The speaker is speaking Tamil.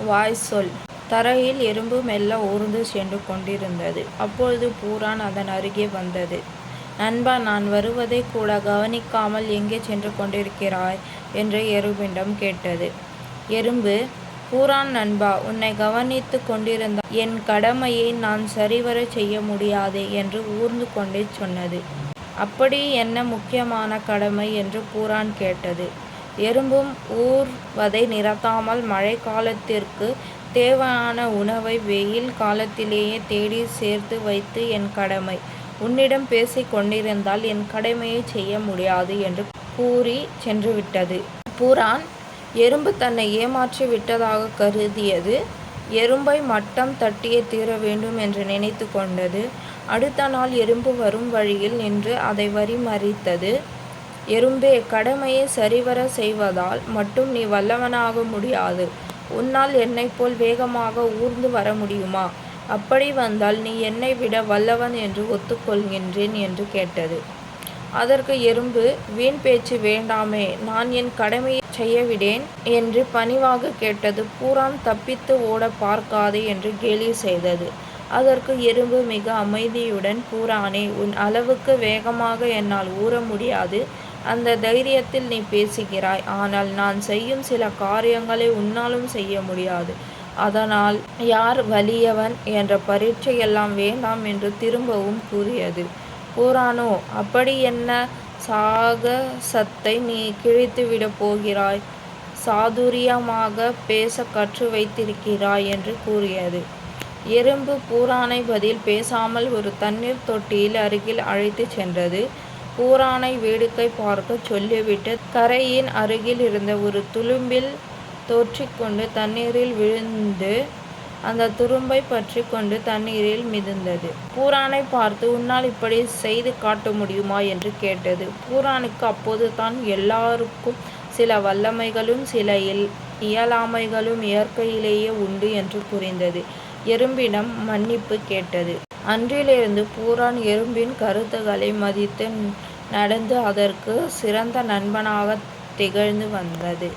வாய் சொல். தரையில் எறும்பு மெல்ல ஊர்ந்து சென்று கொண்டிருந்தது. அப்பொழுது பூரான் அதன் அருகே வந்தது. நண்பா, நான் வருவதைக் கூட கவனிக்காமல் எங்கே சென்று கொண்டிருக்கிறாய் என்று எறும்பிடம் கேட்டது. எறும்பு, பூரான் நண்பா, உன்னை கவனித்து கொண்டிருந்தால் என் கடமையை நான் சரிவரச் செய்ய முடியாதே என்று ஊர்ந்து கொண்டே சொன்னது. அப்படி என்ன முக்கியமான கடமை என்று பூரான் கேட்டது. எறும்பும், ஊர்வதை நிறுத்தாமல் மழை காலத்திற்கு தேவையான உணவை வெயில் காலத்திலேயே தேடி சேர்த்து வைத்து என் கடமை. உன்னிடம் பேசிக் கொண்டிருந்தால் என் கடமையை செய்ய முடியாது என்று கூறி சென்றுவிட்டது. பூரான் எறும்பு தன்னை ஏமாற்றி விட்டதாக கருதியது. எறும்பை மட்டம் தட்டியே தீர வேண்டும் என்று நினைத்து கொண்டது. அடுத்த நாள் எறும்பு வரும் வழியில் நின்று அதை வழிமறித்தது. எறும்பே, கடமையை சரிவர செய்வதால் மட்டும் நீ வல்லவனாக முடியாது. உன்னால் என்னைப் போல் வேகமாக ஊர்ந்து வர முடியுமா? அப்படி வந்தால் நீ என்னை விட வல்லவன் என்று ஒத்துக்கொள்கின்றேன் என்று கேட்டது. அதற்கு எறும்பு, வீண் பேச்சு வேண்டாமே, நான் என் கடமையை செய்யவிடேன் என்று பணிவாக கேட்டது. பூரான் தப்பித்து ஓட பார்க்காதே என்று கேலி செய்தது. அதற்கு எறும்பு மிக அமைதியுடன், பூரானே, உன் அளவுக்கு வேகமாக என்னால் ஊற முடியாது. அந்த தைரியத்தில் நீ பேசுகிறாய். ஆனால் நான் செய்யும் சில காரியங்களை உன்னாலும் செய்ய முடியாது. அதனால் யார் வலியவன் என்ற பரீட்சையெல்லாம் வேண்டாம் என்று திரும்பவும் கூறியது. பூரானோ, அப்படி என்ன சாகசத்தை நீ கிழித்துவிடப் போகிறாய்? சாதுரியமாக பேச கற்று வைத்திருக்கிறாய் என்று கூறியது. எறும்பு பூரானை பதில் பேசாமல் ஒரு தண்ணீர் தொட்டியில் அருகில் அழைத்து சென்றது. பூரானை வேடிக்கை பார்க்க சொல்லிவிட்டு கரையின் அருகில் இருந்த ஒரு துரும்பில் தொற்றிக்கொண்டு தண்ணீரில் விழுந்து அந்த துரும்பை பற்றி கொண்டு தண்ணீரில் மிதந்தது. பூரானை பார்த்து, உன்னால் இப்படி செய்து காட்ட முடியுமா என்று கேட்டது. பூரானுக்கு அப்போது தான் எல்லாருக்கும் சில வல்லமைகளும் சில இயலாமைகளும் இயற்கையிலேயே உண்டு என்று புரிந்தது. எறும்பிடம் மன்னிப்பு கேட்டது. அன்றிலிருந்து பூரான் எறும்பின் கருத்துக்களை மதித்து நடந்து அதற்கு சிறந்த நண்பனாக திகழ்ந்து வந்தது.